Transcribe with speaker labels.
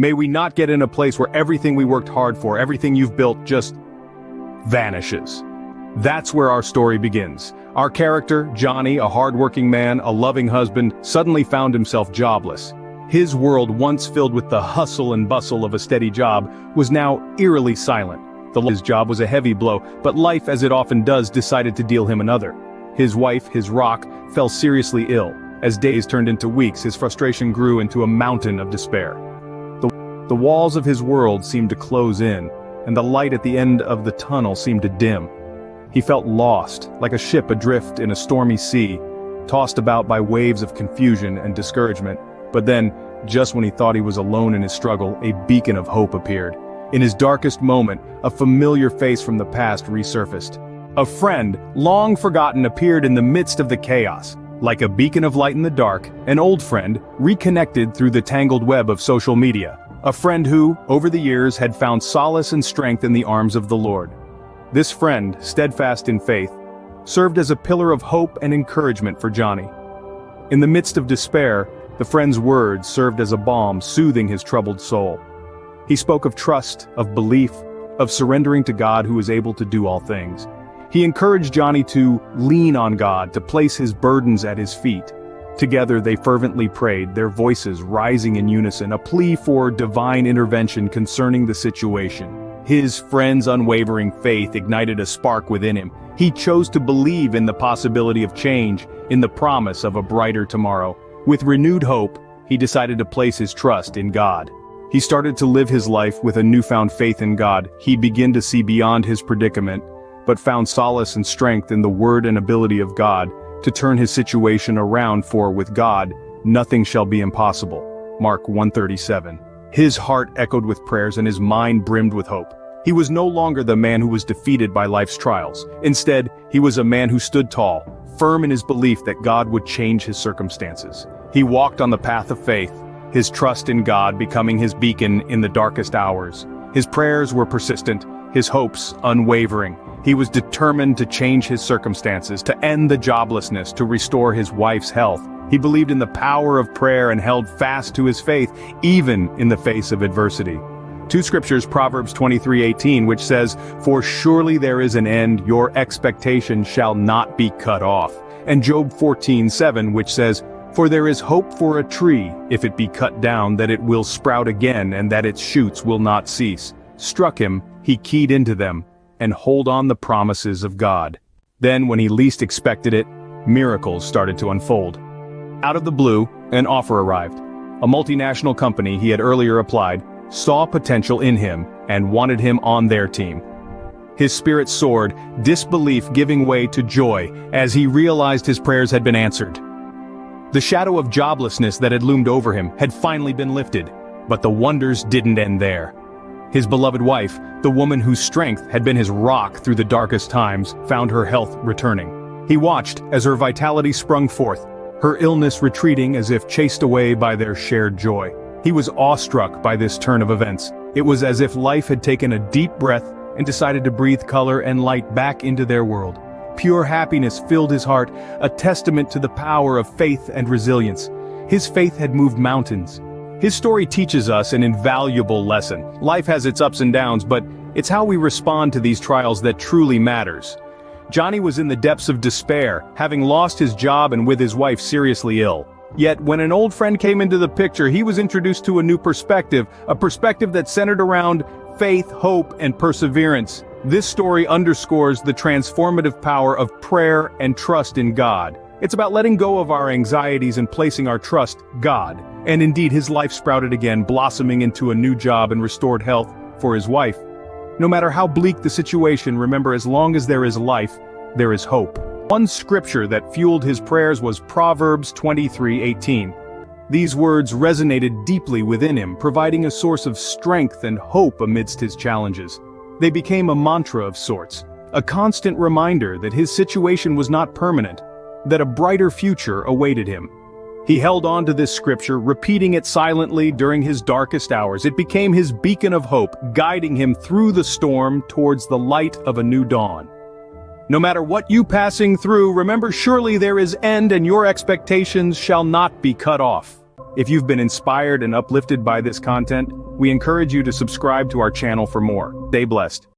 Speaker 1: May we not get in a place where everything we worked hard for, everything you've built, just vanishes. That's where our story begins. Our character, Johnny, a hardworking man, a loving husband, suddenly found himself jobless. His world, once filled with the hustle and bustle of a steady job, was now eerily silent. His job was a heavy blow, but life, as it often does, decided to deal him another. His wife, his rock, fell seriously ill. As days turned into weeks, his frustration grew into a mountain of despair. The walls of his world seemed to close in, and the light at the end of the tunnel seemed to dim. He felt lost, like a ship adrift in a stormy sea, tossed about by waves of confusion and discouragement. But then, just when he thought he was alone in his struggle, a beacon of hope appeared. In his darkest moment, a familiar face from the past resurfaced. A friend, long forgotten, appeared in the midst of the chaos. Like a beacon of light in the dark, an old friend, reconnected through the tangled web of social media. A friend who, over the years, had found solace and strength in the arms of the Lord. This friend, steadfast in faith, served as a pillar of hope and encouragement for Johnny. In the midst of despair, the friend's words served as a balm, soothing his troubled soul. He spoke of trust, of belief, of surrendering to God who is able to do all things. He encouraged Johnny to lean on God, to place his burdens at his feet. Together they fervently prayed, their voices rising in unison, a plea for divine intervention concerning the situation. His friend's unwavering faith ignited a spark within him. He chose to believe in the possibility of change, in the promise of a brighter tomorrow. With renewed hope, he decided to place his trust in God. He started to live his life with a newfound faith in God. He began to see beyond his predicament, but found solace and strength in the word and ability of God to turn his situation around, for with God, nothing shall be impossible. Mark 1:37. His heart echoed with prayers and his mind brimmed with hope. He was no longer the man who was defeated by life's trials. Instead, he was a man who stood tall, firm in his belief that God would change his circumstances. He walked on the path of faith, his trust in God becoming his beacon in the darkest hours. His prayers were persistent, his hopes unwavering. He was determined to change his circumstances, to end the joblessness, to restore his wife's health. He believed in the power of prayer and held fast to his faith, even in the face of adversity. Two scriptures, Proverbs 23:18, which says, "For surely there is an end, your expectation shall not be cut off." And Job 14:7, which says, "For there is hope for a tree, if it be cut down, that it will sprout again, and that its shoots will not cease." Struck him, he keyed into them, and hold on the promises of God. Then, when he least expected it, miracles started to unfold. Out of the blue, an offer arrived. A multinational company he had earlier applied saw potential in him and wanted him on their team. His spirit soared, disbelief giving way to joy as he realized his prayers had been answered. The shadow of joblessness that had loomed over him had finally been lifted, but the wonders didn't end there. His beloved wife, the woman whose strength had been his rock through the darkest times, found her health returning. He watched as her vitality sprung forth, her illness retreating as if chased away by their shared joy. He was awestruck by this turn of events. It was as if life had taken a deep breath and decided to breathe color and light back into their world. Pure happiness filled his heart, a testament to the power of faith and resilience. His faith had moved mountains. His story teaches us an invaluable lesson. Life has its ups and downs, but it's how we respond to these trials that truly matters. Johnny was in the depths of despair, having lost his job and with his wife seriously ill. Yet when an old friend came into the picture, he was introduced to a new perspective, a perspective that centered around faith, hope, and perseverance. This story underscores the transformative power of prayer and trust in God. It's about letting go of our anxieties and placing our trust in God. And indeed, his life sprouted again, blossoming into a new job and restored health for his wife. No matter how bleak the situation, remember, as long as there is life, there is hope. One scripture that fueled his prayers was Proverbs 23:18. These words resonated deeply within him, providing a source of strength and hope amidst his challenges. They became a mantra of sorts, a constant reminder that his situation was not permanent, that a brighter future awaited him. He held on to this scripture, repeating it silently during his darkest hours. It became his beacon of hope, guiding him through the storm towards the light of a new dawn. No matter what you passing through, remember, surely there is end and your expectations shall not be cut off. If you've been inspired and uplifted by this content, we encourage you to subscribe to our channel for more. Stay blessed.